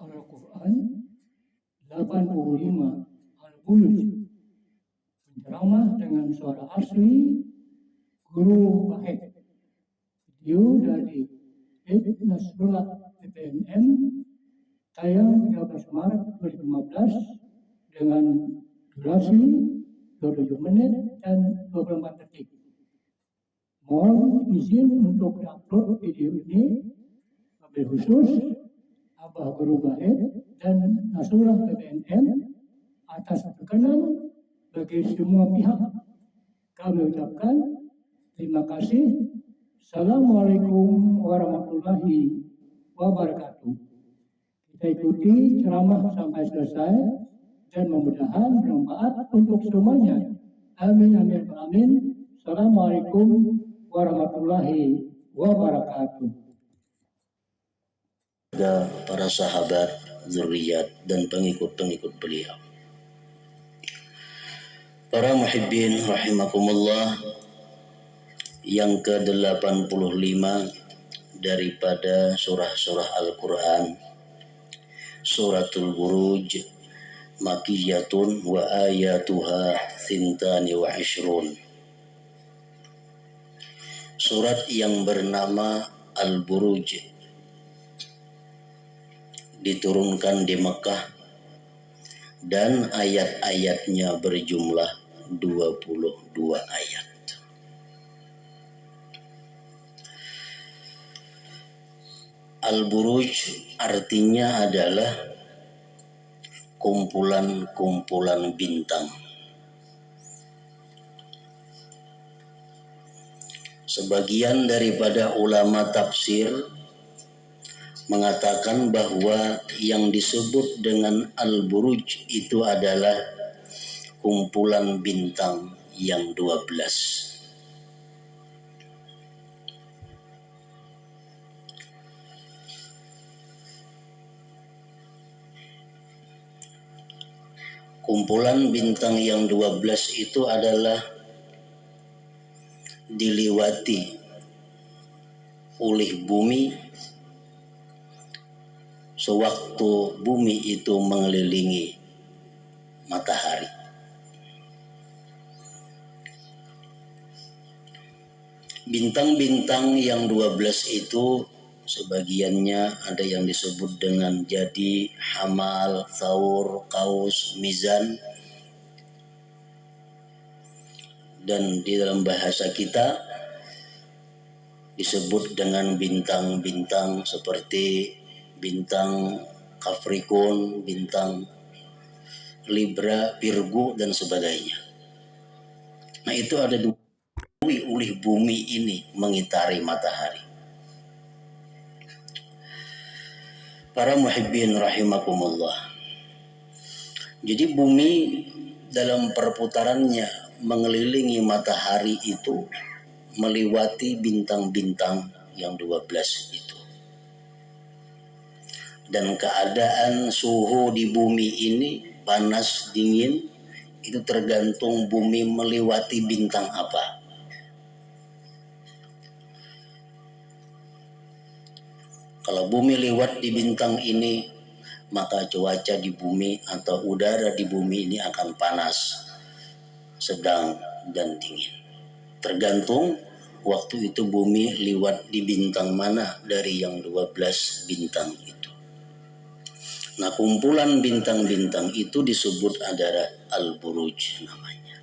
Al-Quran 85 Al-Buluj, penceramah dengan suara asli Guru Wahid. Video dari Nasrullah PPNM tayang 13 Maret 2015 dengan durasi 27 menit dan 24 detik. Mohon izin untuk upload video ini wabil khusus Abah Guru Wahid dan Nasrullah PPNM atas berkenan bagi semua pihak. Kami ucapkan terima kasih. Assalamualaikum warahmatullahi wabarakatuh. Kita ikuti ceramah sampai selesai dan mudah-mudahan bermanfaat untuk semuanya. Amin amin amin. Assalamualaikum warahmatullahi wabarakatuh. Para sahabat, zuriat dan pengikut-pengikut beliau. Para muhibbin rahimakumullah, yang ke-85 daripada surah-surah Al-Quran, Suratul Buruj, Makiyatun wa ayatuha thintani wa ishrun. Surat yang bernama Al-Buruj diturunkan di Mekah dan ayat-ayatnya berjumlah 22 ayat. Al-Buruj artinya adalah kumpulan-kumpulan bintang. Sebagian daripada ulama tafsir mengatakan bahwa yang disebut dengan Al-Buruj itu adalah kumpulan bintang yang 12. Kumpulan bintang yang 12 itu adalah diliwati oleh bumi sewaktu bumi itu mengelilingi matahari. Bintang-bintang yang 12 itu sebagiannya ada yang disebut dengan Jadi, Hamal, Thawr, Qaus, Mizan. Dan di dalam bahasa kita disebut dengan bintang-bintang seperti bintang Capricorn, bintang Libra, Virgo dan sebagainya. Nah, itu ada oleh bumi ini mengitari matahari. Para muhibbin rahimakumullah. Jadi bumi dalam perputarannya mengelilingi matahari itu melewati bintang-bintang yang 12 itu. Dan keadaan suhu di bumi ini panas, dingin, itu tergantung bumi melewati bintang apa. Kalau bumi lewat di bintang ini, maka cuaca di bumi atau udara di bumi ini akan panas, sedang, dan dingin. Tergantung waktu itu bumi lewat di bintang mana dari yang 12 bintang itu. Nah, kumpulan bintang-bintang itu disebut adalah Al-Buruj namanya.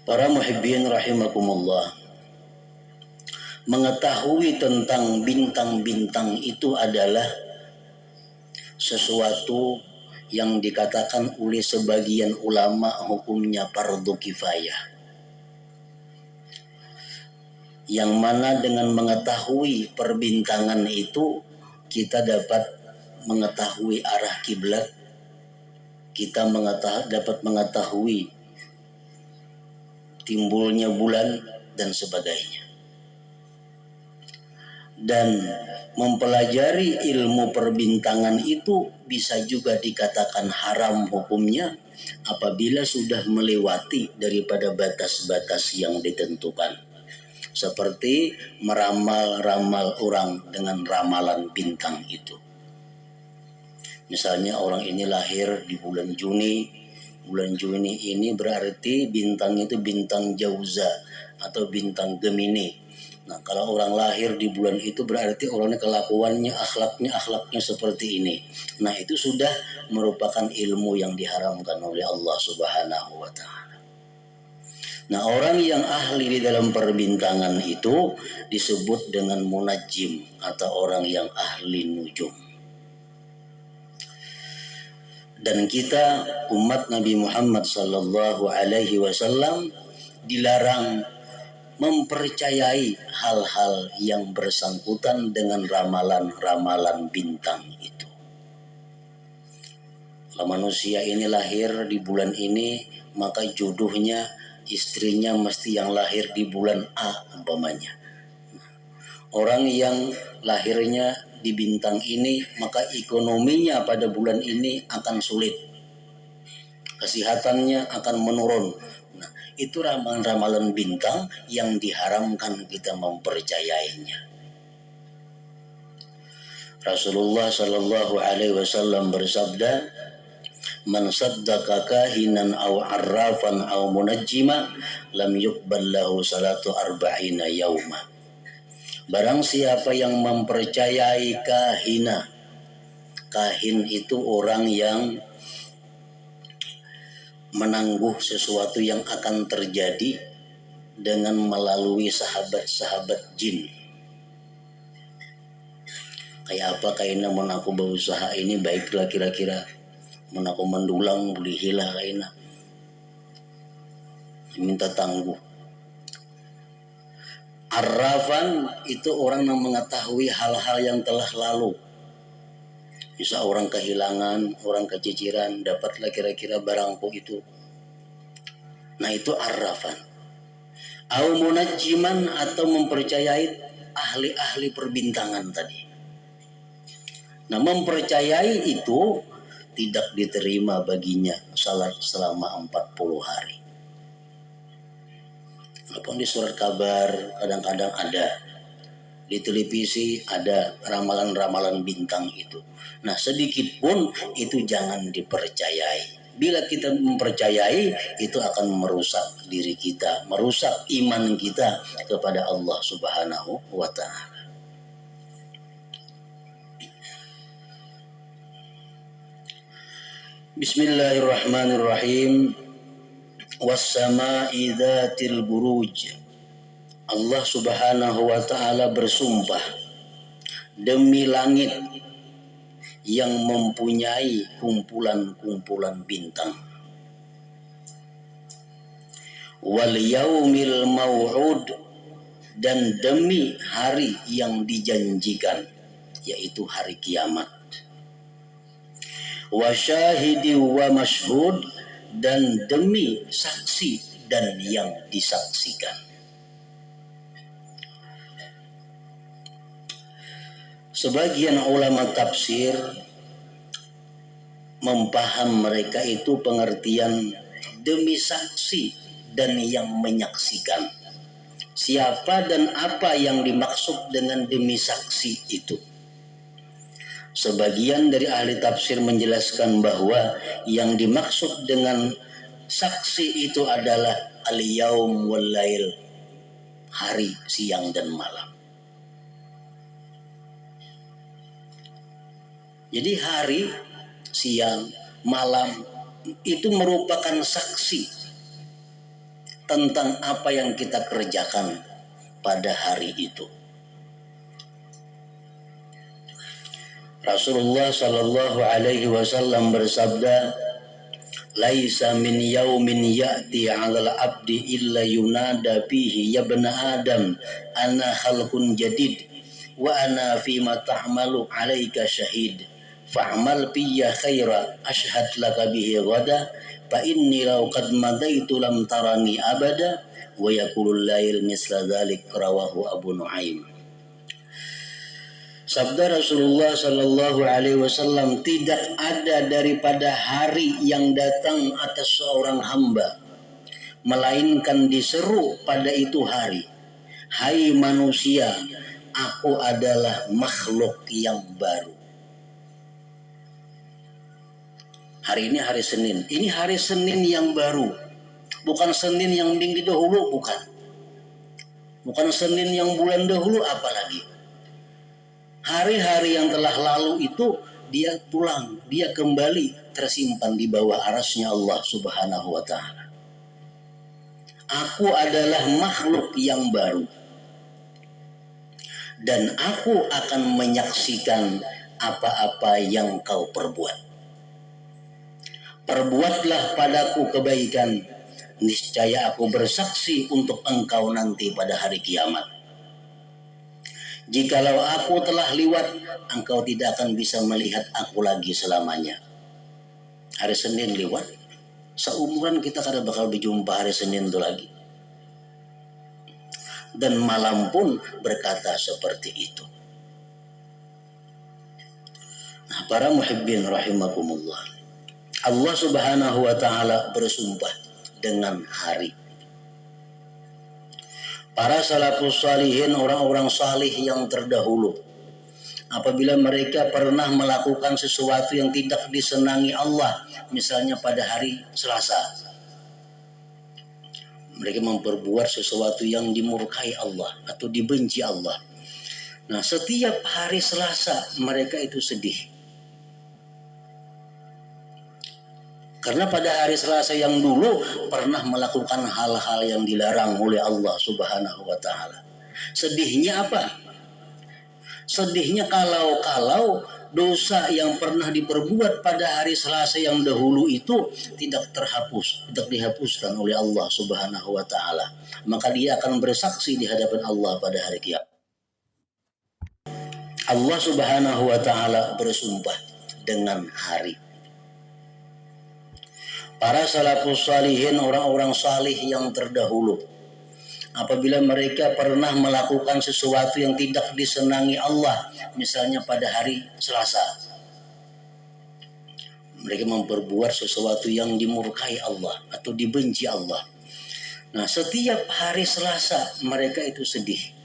Para muhibbin rahimakumullah, mengetahui tentang bintang-bintang itu adalah sesuatu yang dikatakan oleh sebagian ulama hukumnya fardu kifayah. Yang mana dengan mengetahui perbintangan itu kita dapat mengetahui arah kiblat, kita dapat mengetahui timbulnya bulan dan sebagainya. Dan mempelajari ilmu perbintangan itu bisa juga dikatakan haram hukumnya apabila sudah melewati daripada batas-batas yang ditentukan. seperti meramal-ramal orang dengan ramalan bintang itu. Misalnya orang ini lahir di bulan Juni. Bulan Juni ini berarti bintang itu bintang Jauza atau bintang Gemini. Nah, kalau orang lahir di bulan itu berarti orangnya kelakuannya, akhlaknya seperti ini. Nah, itu sudah merupakan ilmu yang diharamkan oleh Allah Subhanahu wa Ta'ala. Nah, orang yang ahli di dalam perbintangan itu disebut dengan munajjim atau orang yang ahli nujum. Dan kita umat Nabi Muhammad sallallahu alaihi wasallam dilarang mempercayai hal-hal yang bersangkutan dengan ramalan-ramalan bintang itu. Kalau manusia ini lahir di bulan ini, maka jodohnya istrinya mesti yang lahir di bulan A umpamanya. Orang yang lahirnya di bintang ini, maka ekonominya pada bulan ini akan sulit. Kesehatannya akan menurun. Nah, itu ramalan-ramalan bintang yang diharamkan kita mempercayainya. Rasulullah sallallahu alaihi wasallam bersabda, "Man saddaqa kahinan aw arrafan aw munajjima lam yuqbal lahu salatu arba'ina yauma." Barang siapa yang mempercayai kahina. Kahin itu orang yang menangguh sesuatu yang akan terjadi dengan melalui sahabat-sahabat jin. Kayak apa kaina mun aku berusaha ini baiklah kira-kira. Mun aku mendulang boleh hilah kaina. Minta tangguh. Arrafan itu orang yang mengetahui hal-hal yang telah lalu. Bisa orang kehilangan, orang keciciran, dapatlah kira-kira barangku itu. Nah, itu arrafan. Au munajjiman atau mempercayai ahli-ahli perbintangan tadi. Nah, mempercayai itu tidak diterima baginya salat selama 40 hari. Walaupun di surat kabar kadang-kadang ada, di televisi ada ramalan-ramalan bintang itu. Nah, sedikit pun itu jangan dipercayai. Bila kita mempercayai, itu akan merusak diri kita, merusak iman kita kepada Allah Subhanahu wa Ta'ala. Bismillahirrahmanirrahim. Was-sama'i dzatil buruj. Allah Subhanahu wa Ta'ala bersumpah demi langit yang mempunyai kumpulan-kumpulan bintang. Wal yaumil mau'ud, dan demi hari yang dijanjikan, yaitu hari kiamat. Wa syahidi wa mashhud, dan demi saksi dan yang disaksikan. Sebagian ulama tafsir mempaham mereka itu pengertian demi saksi dan yang menyaksikan. Siapa dan apa yang dimaksud dengan demi saksi itu? Sebagian dari ahli tafsir menjelaskan bahwa yang dimaksud dengan saksi itu adalah al-yaum wal lail, hari, siang dan malam. Jadi hari, siang, malam itu merupakan saksi tentang apa yang kita kerjakan pada hari itu. Rasulullah sallallahu alaihi wasallam bersabda, "Laisa min yaumin ya'ti 'alal 'abdi illa yunada fihi ya ibna Adam, ana khalqun jadid wa ana fima ta'malu 'alaika syahid. Fa'mal fiyya khaira ashhad laka bihi ghada, fa inni law qad madaitu lam tarani abada." Wa yaqulul lail misla dzalik, rawahu Abu Nuaim. Sabda Rasulullah sallallahu alaihi wasallam, tidak ada daripada hari yang datang atas seorang hamba melainkan diseru pada itu hari. hai manusia, aku adalah makhluk yang baru. Hari ini hari Senin. Ini hari Senin yang baru. Bukan Senin yang minggu dahulu, bukan. Bukan Senin yang bulan dahulu, apalagi. Hari-hari yang telah lalu itu dia pulang, dia kembali tersimpan di bawah arasnya Allah Subhanahu wa ta'ala. Aku adalah makhluk yang baru. Dan aku akan menyaksikan apa-apa yang kau perbuat. Perbuatlah padaku kebaikan, niscaya aku bersaksi untuk engkau nanti pada hari kiamat. Jikalau aku telah liwat, engkau tidak akan bisa melihat aku lagi selamanya. Hari Senin liwat, seumuran kita kada bakal berjumpa hari Senin itu lagi. Dan malam pun berkata seperti itu. Nah, para muhibbin rahimakumullah, Allah Subhanahu wa ta'ala bersumpah dengan hari. Para salafus salihin, orang-orang salih yang terdahulu, apabila mereka pernah melakukan sesuatu yang tidak disenangi Allah, misalnya pada hari Selasa, mereka memperbuat sesuatu yang dimurkai Allah atau dibenci Allah. Nah, setiap hari Selasa mereka itu sedih. Karena pada hari Selasa yang dulu pernah melakukan hal-hal yang dilarang oleh Allah Subhanahu wa ta'ala. Sedihnya apa? Sedihnya kalau dosa yang pernah diperbuat pada hari Selasa yang dahulu itu tidak dihapuskan oleh Allah Subhanahu wa ta'ala. Maka dia akan bersaksi di hadapan Allah pada hari kiamat. Allah Subhanahu wa ta'ala bersumpah dengan hari. Para salafus salihin, orang-orang salih yang terdahulu, apabila mereka pernah melakukan sesuatu yang tidak disenangi Allah, misalnya pada hari Selasa, mereka memperbuat sesuatu yang dimurkai Allah atau dibenci Allah. Nah, setiap hari Selasa mereka itu sedih.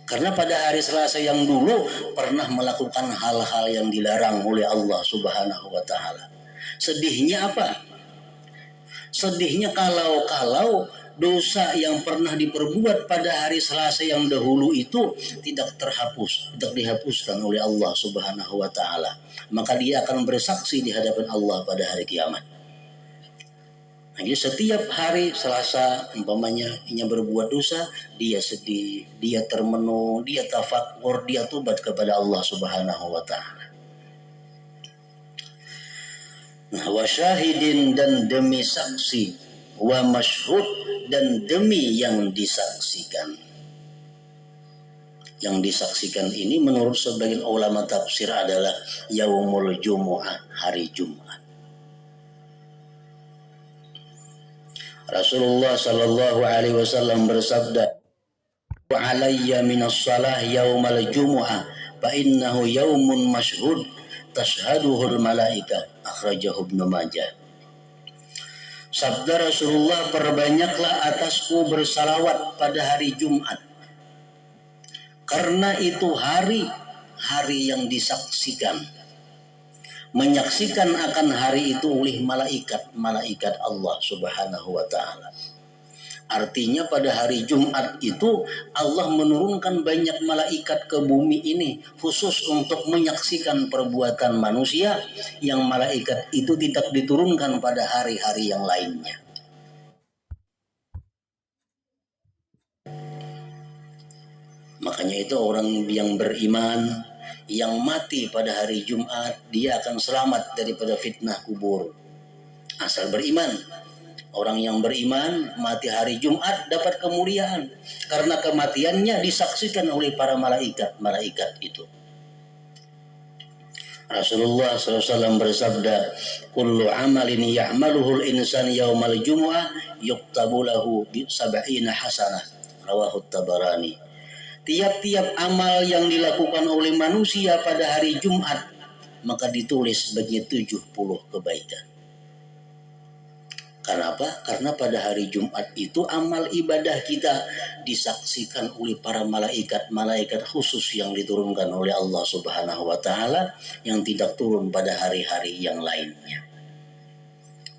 Karena pada hari Selasa yang dulu pernah melakukan hal-hal yang dilarang oleh Allah Subhanahu wa ta'ala. Sedihnya apa? Sedihnya kalau dosa yang pernah diperbuat pada hari Selasa yang dahulu itu tidak dihapuskan oleh Allah Subhanahu wa ta'ala. Maka dia akan bersaksi di hadapan Allah pada hari kiamat. Jadi setiap hari Selasa umpamanya ia berbuat dosa, dia sedih, dia termenung, dia tafakur, dia tobat kepada Allah Subhanahu wa ta'ala. Nah, wa syahidin, dan demi saksi, wa masyhud, dan demi yang disaksikan. Yang disaksikan ini menurut sebagian ulama tafsir adalah yaumul jumu'ah, hari Jumat. Rasulullah sallallahu alaihi wasallam bersabda, "Wa alayya minas salah yaumal jumu'ah fa innahu yaumun masyhud tashhaduhul malaika." Akhrajahu Ibnu Majah. Sabda Rasulullah, "Perbanyaklah atasku bersalawat pada hari Jumat, karena itu hari yang disaksikan." Menyaksikan akan hari itu oleh malaikat Allah Subhanahu wa ta'ala. Artinya pada hari Jumat itu Allah menurunkan banyak malaikat ke bumi ini khusus untuk menyaksikan perbuatan manusia yang malaikat itu tidak diturunkan pada hari-hari yang lainnya. Makanya itu orang yang beriman yang mati pada hari Jumat, dia akan selamat daripada fitnah kubur. Asal beriman. Orang yang beriman mati hari Jumat dapat kemuliaan karena kematiannya disaksikan oleh para malaikat itu. Rasulullah SAW bersabda, "Kullu amalin ya'maluhul insan yaumal jumu'ah yuktabu lahu sab'ina hasanah." Rawahu Tabarani. Tiap-tiap amal yang dilakukan oleh manusia pada hari Jumat maka ditulis sebagai 70 kebaikan. Kenapa? Karena pada hari Jumat itu amal ibadah kita disaksikan oleh para malaikat khusus yang diturunkan oleh Allah Subhanahu wa taala yang tidak turun pada hari-hari yang lainnya.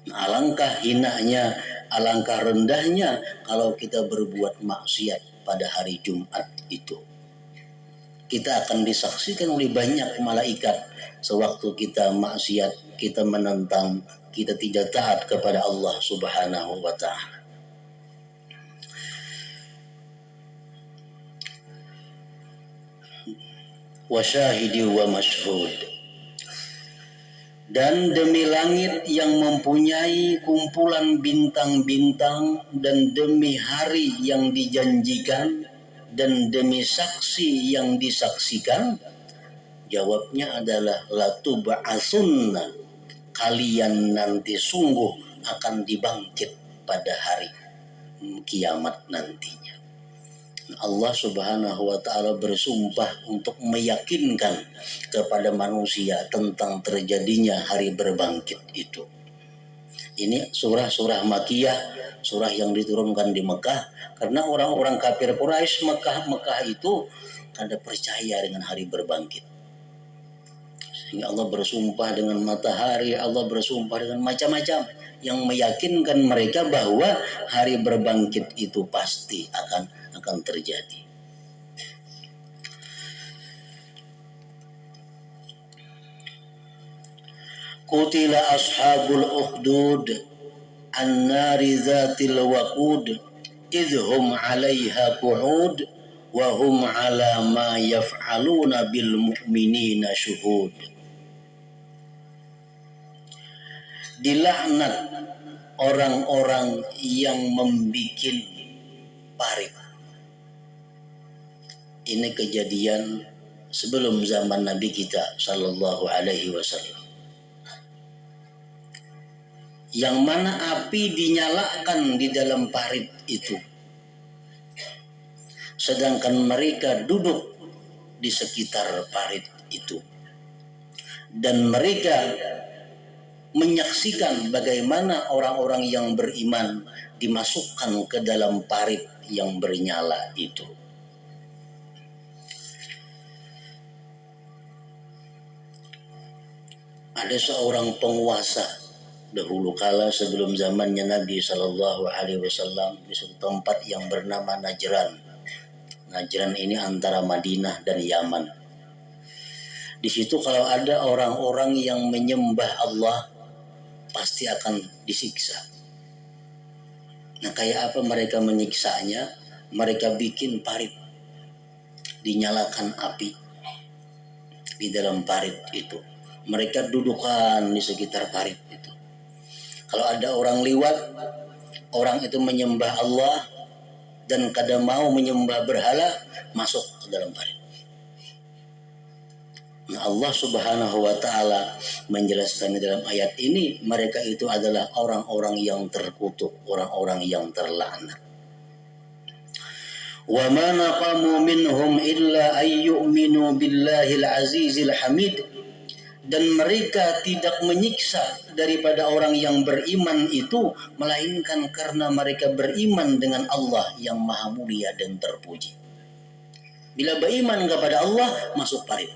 Nah, alangkah hinanya, alangkah rendahnya kalau kita berbuat maksiat pada hari Jumat itu. Kita akan disaksikan oleh banyak malaikat sewaktu kita maksiat, kita menentang, kita tidak taat kepada Allah Subhanahu wa taala. Wa syahidi wa mashhud. Dan demi langit yang mempunyai kumpulan bintang-bintang, dan demi hari yang dijanjikan, dan demi saksi yang disaksikan, jawabnya adalah latub'atsunna, kalian nanti sungguh akan dibangkit pada hari kiamat nantinya. Allah Subhanahu wa taala bersumpah untuk meyakinkan kepada manusia tentang terjadinya hari berbangkit itu. Ini surah-surah Makkiyah, surah yang diturunkan di Mekah, karena orang-orang kafir Quraisy Mekah itu kada percaya dengan hari berbangkit. Sehingga Allah bersumpah dengan matahari, Allah bersumpah dengan macam-macam yang meyakinkan mereka bahwa hari berbangkit itu pasti akan terjadi. Qutila ashabul ukhdud an-nari zatil waqud idhum 'alaiha qu'ud wa hum 'ala ma yaf'aluna bil mu'minina syuhud. Dilaknat orang-orang yang membikin parit. Ini kejadian sebelum zaman Nabi kita sallallahu alaihi wasallam. Yang mana api dinyalakan di dalam parit itu. Sedangkan mereka duduk di sekitar parit itu. Dan mereka menyaksikan bagaimana orang-orang yang beriman dimasukkan ke dalam parit yang bernyala itu. Ada seorang penguasa dahulu kala sebelum zamannya Nabi Sallallahu Alaihi Wasallam di suatu tempat yang bernama Najran. Najran ini antara Madinah dan Yaman. Di situ kalau ada orang-orang yang menyembah Allah pasti akan disiksa. Nah, kayak apa mereka menyiksanya? Mereka bikin parit, dinyalakan api di dalam parit itu. Mereka dudukan di sekitar parit itu. Kalau ada orang lewat, orang itu menyembah Allah dan kada mau menyembah berhala, masuk ke dalam parit. Nah, Allah Subhanahu wa taala menjelaskan di dalam ayat ini, mereka itu adalah orang-orang yang terkutuk, orang-orang yang terlaknat. Wa ma naqamu minhum illa ay yu'minu billahil azizil hamid. Dan mereka tidak menyiksa daripada orang yang beriman itu, melainkan karena mereka beriman dengan Allah yang maha mulia dan terpuji. Bila beriman kepada Allah, masuk parit.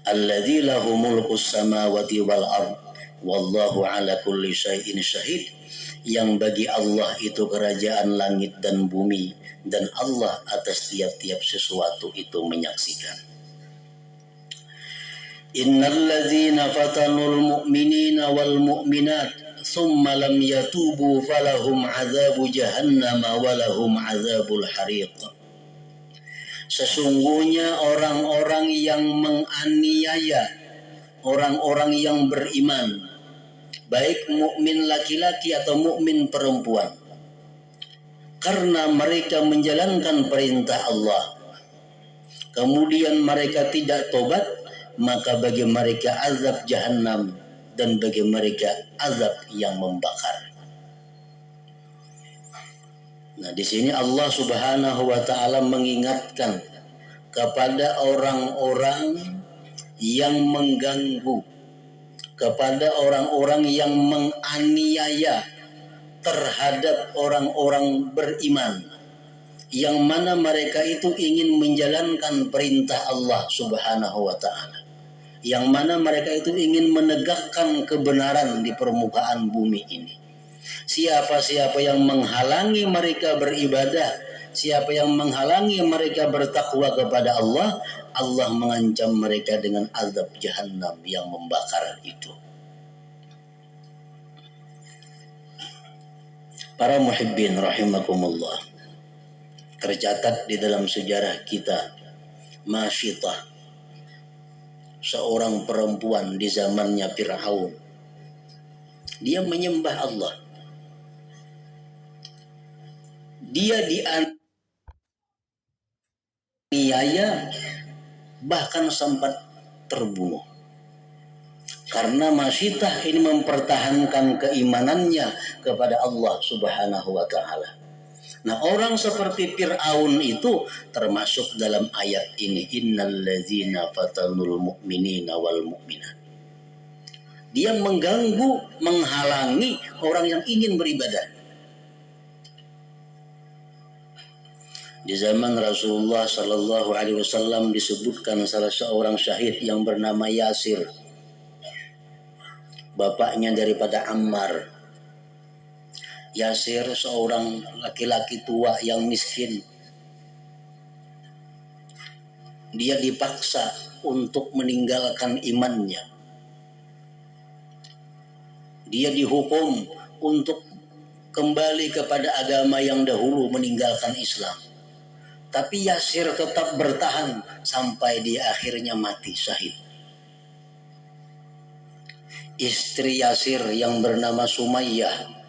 Alladzi lahu mulkus samawati wal ard wallahu ala kulli syai'in syahid. Yang bagi Allah itu kerajaan langit dan bumi, dan Allah atas tiap-tiap sesuatu itu menyaksikan. Innal ladzina fatanul mu'minina wal mu'minat thumma lam yatubu falahum adzabu jahannam wa lahum adzabul hariq. Sesungguhnya orang-orang yang menganiaya orang-orang yang beriman, baik mukmin laki-laki atau mukmin perempuan, karena mereka menjalankan perintah Allah, kemudian mereka tidak tobat, maka bagi mereka azab jahannam dan bagi mereka azab yang membakar. Nah, di sini Allah Subhanahu wa taala mengingatkan kepada orang-orang yang mengganggu kepada orang-orang yang menganiaya terhadap orang-orang beriman, yang mana mereka itu ingin menjalankan perintah Allah Subhanahu wa Ta'ala, yang mana mereka itu ingin menegakkan kebenaran di permukaan bumi ini. Siapa-siapa yang menghalangi mereka beribadah, siapa yang menghalangi mereka bertakwa kepada Allah, Allah mengancam mereka dengan azab jahannam yang membakar itu. Para muhibbin rahimakumullah, tercatat di dalam sejarah kita Masyitah, seorang perempuan di zamannya Fir'aun. Dia menyembah Allah. Dia dianiaya, bahkan sempat terbunuh. Karena Masyitah ini mempertahankan keimanannya kepada Allah Subhanahu wa Ta'ala. Nah, orang seperti Fir'aun itu termasuk dalam ayat ini, innallazina fatanul mu'minina wal mu'minat. Dia mengganggu, menghalangi orang yang ingin beribadah. Di zaman Rasulullah Sallallahu Alaihi Wasallam disebutkan salah seorang syahid yang bernama Yasir, bapaknya daripada Ammar. Yasir seorang laki-laki tua yang miskin. Dia dipaksa untuk meninggalkan imannya. Dia dihukum untuk kembali kepada agama yang dahulu, meninggalkan Islam. Tapi Yasir tetap bertahan sampai dia akhirnya mati syahid. Istri Yasir yang bernama Sumayyah,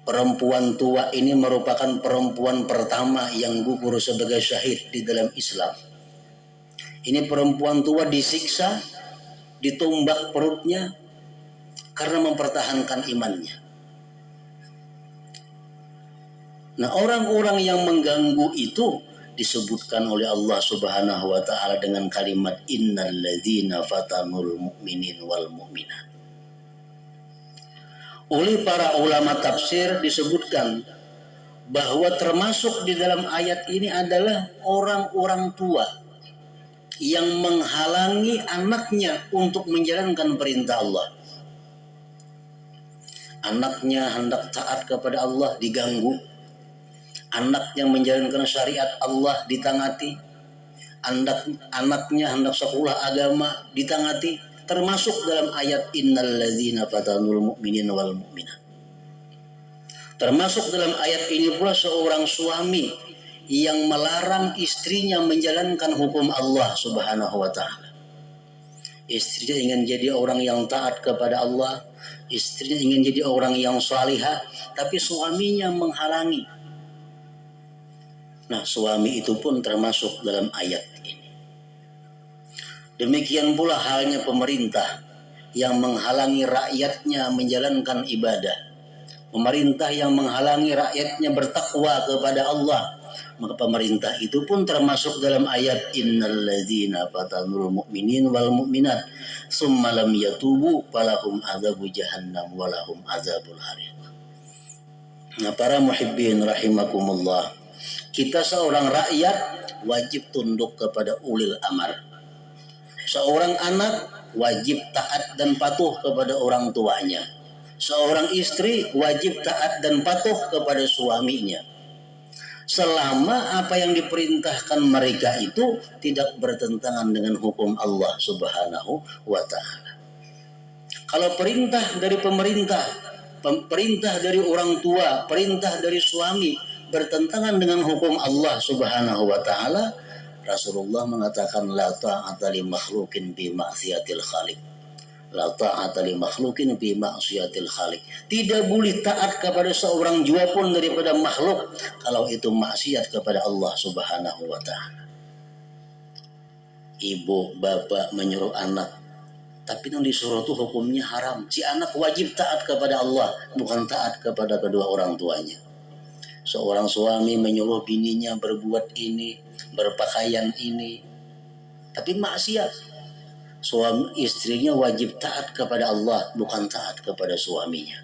perempuan tua ini merupakan perempuan pertama yang gugur sebagai syahid di dalam Islam. Ini perempuan tua disiksa, ditumbak perutnya karena mempertahankan imannya. Nah, orang-orang yang mengganggu itu disebutkan oleh Allah Subhanahu wa Ta'ala dengan kalimat innalladzina fatanul mu'minin wal mu'minat. Oleh para ulama tafsir disebutkan bahwa termasuk di dalam ayat ini adalah orang-orang tua yang menghalangi anaknya untuk menjalankan perintah Allah. Anaknya hendak taat kepada Allah diganggu, anaknya menjalankan syariat Allah ditangati, anaknya hendak sekolah agama ditangati, termasuk dalam ayat innalladzina fatanul mu'minin wal mu'minat. Termasuk dalam ayat ini pula seorang suami yang melarang istrinya menjalankan hukum Allah Subhanahu wa Ta'ala. Istrinya ingin jadi orang yang taat kepada Allah, istrinya ingin jadi orang yang salihah, tapi suaminya menghalangi. Nah, suami itu pun termasuk dalam ayat ini. Demikian pula halnya pemerintah yang menghalangi rakyatnya menjalankan ibadah. Pemerintah yang menghalangi rakyatnya bertakwa kepada Allah, maka pemerintah itu pun termasuk dalam ayat innalladzina fatanul mu'minin wal mu'minat tsumma lam yatubu falahum adzabu jahannam walahum adzabul hariq. Nah, para muhibbin rahimakumullah, kita seorang rakyat wajib tunduk kepada ulil amar. Seorang anak wajib taat dan patuh kepada orang tuanya. Seorang istri wajib taat dan patuh kepada suaminya, selama apa yang diperintahkan mereka itu tidak bertentangan dengan hukum Allah Subhanahu wa Ta'ala. Kalau perintah dari pemerintah, perintah dari orang tua, perintah dari suami bertentangan dengan hukum Allah Subhanahu wa Ta'ala, Rasulullah mengatakan la ta'ata li makhlukin bi ma'siyatil khaliq. La ta'ata li makhlukin bi ma'siyatil khaliq. Tidak boleh taat kepada seorang jua pun daripada makhluk kalau itu maksiat kepada Allah Subhanahu wa Ta'ala. Ibu, bapak menyuruh anak, tapi yang disuruh itu hukumnya haram. Si anak wajib taat kepada Allah, bukan taat kepada kedua orang tuanya. Seorang suami menyuruh bininya berbuat ini, berpakaian ini, tapi maksiat. Suami istrinya wajib taat kepada Allah, bukan taat kepada suaminya.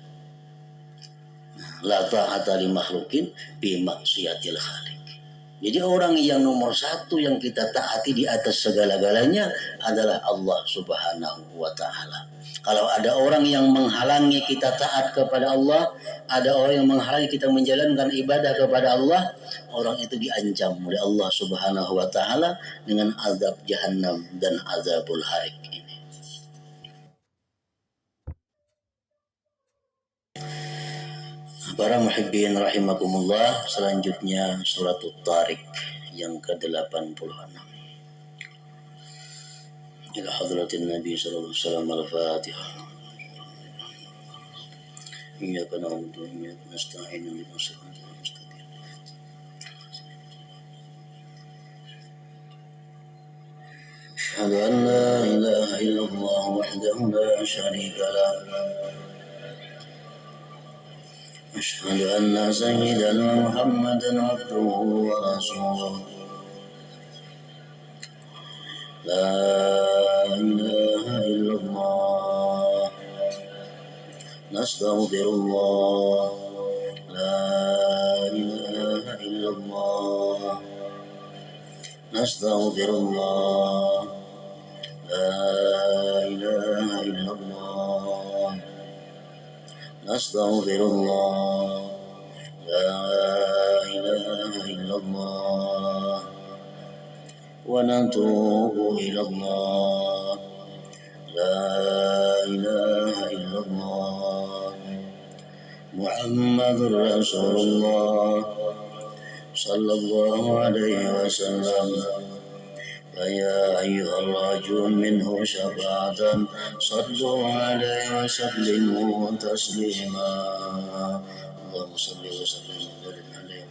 La ta'ata li makhlukin bi maksiatil khaliq. Jadi orang yang nomor satu yang kita taati di atas segala-galanya adalah Allah Subhanahu wa Ta'ala. Kalau ada orang yang menghalangi kita taat kepada Allah, ada orang yang menghalangi kita menjalankan ibadah kepada Allah, orang itu diancam oleh Allah Subhanahu wa Ta'ala dengan azab jahannam dan azabul harik ini. Para muhibbin rahimakumullah, selanjutnya surat At-Tariq yang ke-86. Ila hadratin Nabi sallallahu alaihi wasallam al-Fatihah. Iyyaka na'budu wa iyyaka nasta'in ihdinas siratal mustaqim. Asyhadu an la ilaha illallah wahdahu la syarika lah. أشهد أن سيدنا محمدا عبده ورسوله لا إله إلا الله نستغفر الله لا إله إلا الله نستغفر الله لا إله إلا الله نستغفر الله لا إله إلا الله ونتوب إلى الله لا إله إلا الله محمد رسول الله صلى الله عليه وسلم فيا أيها الراجون منه شفاعة صلوا عليه وسلموا تسليما اللهم صل وسلم وبارك عليه